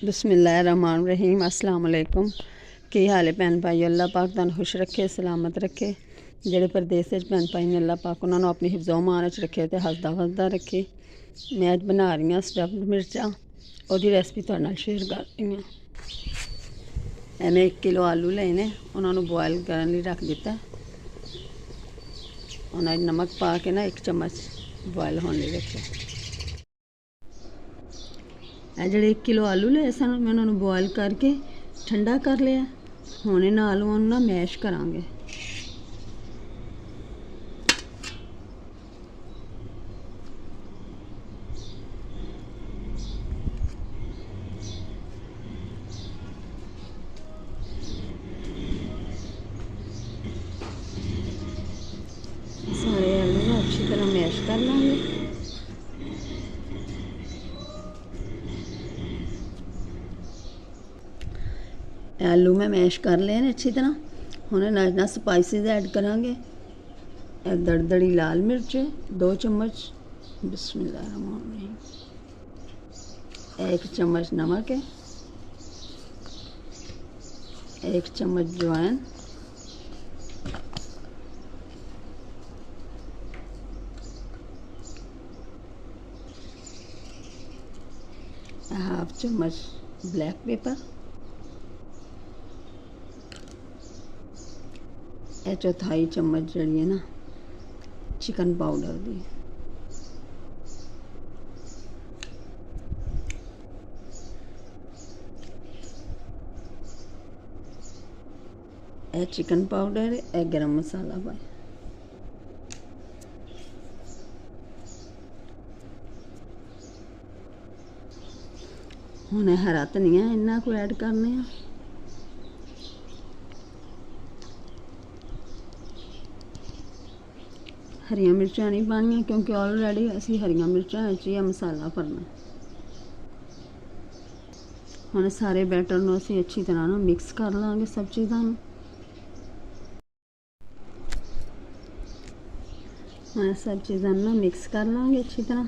बिस्मिल्लाहिर्रहमानिर्रहीम अस्सलाम वालेकुम। की हाल है भैन भाई? अल्लाह पाक तुहानू खुश रखे, सलामत रखे। जेह्ड़े परदेस च भैन भाई ने अल्लाह पाक उन्होंने अपनी हिफ्ज़ो मान च रखे ते हसदा वसदा रखे। मैं अज बना रही हाँ स्टफ्ड मिर्चां, ओहदी रेसिपी तुहाडे नाल शेयर कर रही हाँ। मैं 1 किलो आलू लए ने, उन्होंने बॉयल करने लिए रख दिता। उन्हें नमक पा के ना 1 चम्मच बॉयल होने लिए रखे। ਜਿਹੜੇ 1 किलो आलू ਲਏ ਸਨ मैं उन्होंने बॉयल करके ठंडा कर लिया। ਹੁਣ ਇਹਨਾਂ ਆਲੂਆਂ ਨੂੰ ਨਾ ਮੈਸ਼ ਕਰਾਂਗੇ। सारे आलू ना अच्छी तरह मैश कर लेंगे। आलू में मैश कर लिए ने अच्छी तरह। हुण ना स्पाइसिस ऐड करांगे। दड़दड़ी लाल मिर्च 2 चम्मच, बिस्मिल्लाहिर्रहमानिर्रहीम, 1 चम्मच नमक है, 1 चम्मच अजवाइन, हाफ चम्मच ब्लैक पेपर, 1/4 चम्मच जड़ी है ना चिकन पाउडर दी, चिकन पाउडर है, गरम मसाला पाए। हुण हरा धनिया इन्ना को ऐड करने। हरिया मिर्चां नहीं पानिया क्योंकि ऑलरेडी असी हरिया मिर्चां ही मसाला भरना। हुण सारे बैटर नूं असी अच्छी तरह ना मिक्स कर लांगे सब चीज़ां नूं। हुण सब चीज़ां ना मिक्स कर लांगे अच्छी तरह।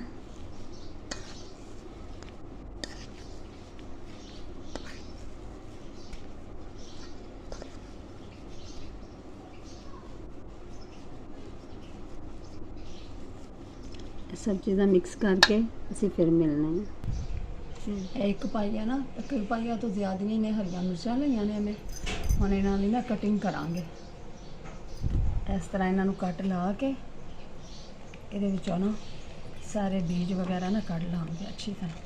सब चीज़ां मिक्स करके असी फिर मिलने हैं। 1 पाइया ना 1 पाइया तो ज़्यादा नहीं ने हरिया मिर्चां लईआं ने मैं। हुण इन्हां दी ना कटिंग करांगे। इस तरह इन्हां नूं कट ला के इहदे विचों ना सारे बीज वगैरह ना कढ़ लांगे अच्छी तरह।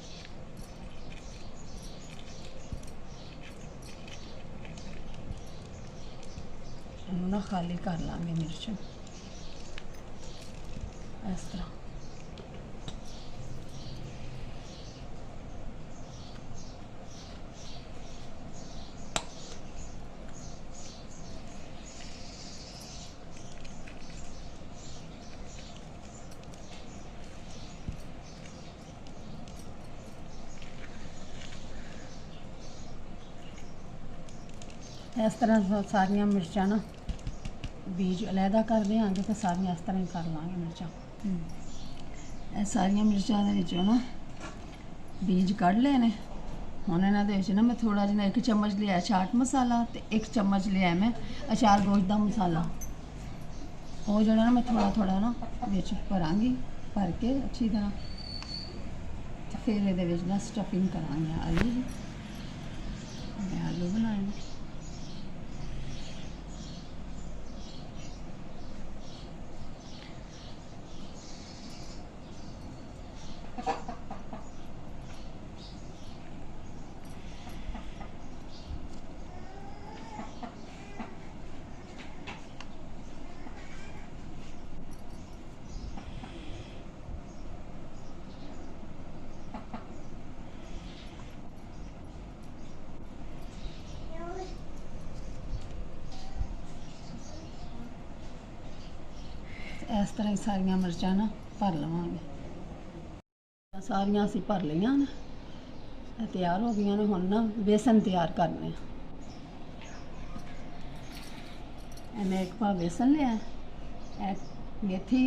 इन्हूं ना खाली कर लांगे मिर्च इस तरह। इस तरह सारिया मिर्चां ना बीज अलहदा कर देंगे तो सारिया इस तरह ही कर लाँगे मिर्चां। सारिया मिर्चां दे विचों ना बीज कढ़ ले ने। हुण इन्हां दे विच ना मैं थोड़ा जिहा 1 चम्मच लिया चाट मसाला ते 1 चम्मच लिया मैं अचार गोश्त का मसाला। वो जो ना मैं थोड़ा थोड़ा ना विच भरांगी, भर के अच्छी तरह फिर ये ना स्टफिंग करांगे आलू की। मैं आलू बनाए। इस तरह ही सारिया मिर्चां ना भर लवांगे। सारिया असी भर लिया ने, तैयार हो गई ने। हुण ना बेसन तैयार करने। मैं 1 पाव बेसन लिया, मेथी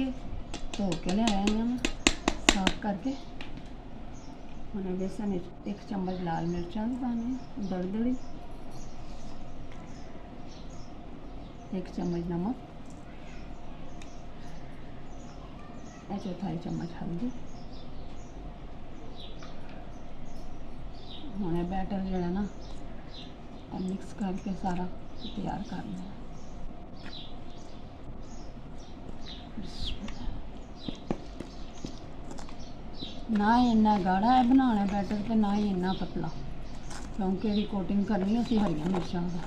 धो के लिया मैं साफ करके हुण बेसन 1 चम्मच लाल मिर्चां भी पाने दड़दड़ी, 1 चम्मच नमक, 1/4 चम्मच हल्दी। हुण बैटर जो है ना मिक्स करके सारा तैयार करना है। ना ही इन्ना गाढ़ा है बनाना बैटर तो ना ही इन्ना पतला, क्योंकि ये कोटिंग करनी असी हरियां मिर्चां दा।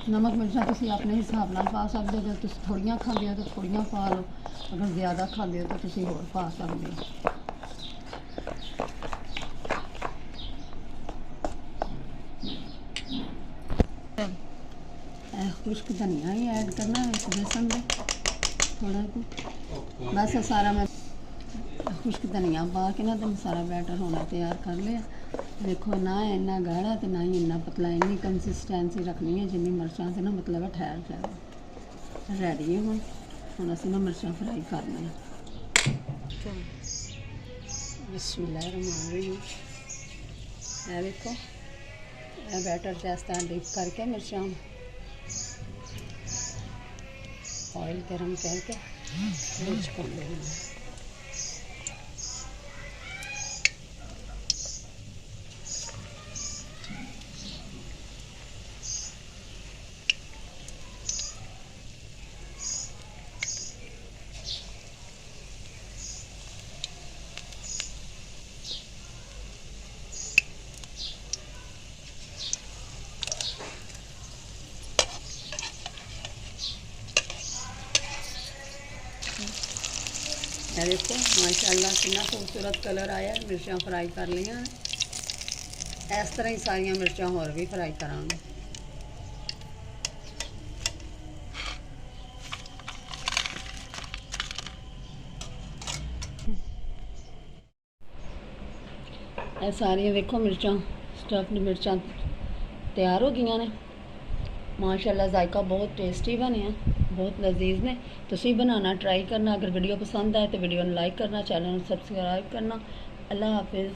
नमक मिर्चां तुसीं अपने हिसाब नाल पा सकदे हो, तुसीं थोड़ियां खांदे हो तो थोड़ियां पा लो, अगर ज़्यादा खांदे हो तो तुसीं होर पा सकदे हो। खुश्क धनिया ही ऐड करना है इस बेसन में थोड़ा को, बस सारा मैं खुश्क धनिया पा के ना तो सारा बैटर होना तैयार कर लिया। देखो ना इन्ना गाढ़ा तो ना ही इन्ना पतला, इन्नी कंसिस्टेंसी रखनी है जिन्नी मिर्चां से ना मतलब है ठहर जाए। रेडी है हुण असीं ना मिर्चां फ्राई करने हैं। बिस्मिल्लाहिर्रहमानिर्रहीम। ये देखो ये बैटर जिस तरह डिप करके मिर्चां ऑयल गर्म करके मिर्च कर लेंगे। ये देखो माशाल्लाह कितना खूबसूरत कलर आया। मिर्चां फ्राई कर लियां, इस तरह ही सारिया मिर्चां होर भी फ्राई करांगे। ये सारिया देखो मिर्चां स्टफ्ड मिर्चां तैयार हो गई ने। माशाल्लाह जायका बहुत टेस्टी बने, बहुत लजीज ने। तुसी बनाना ट्राई करना। अगर वीडियो पसंद आए तो वीडियो को लाइक करना, चैनल को सब्सक्राइब करना। अल्लाह हाफिज़।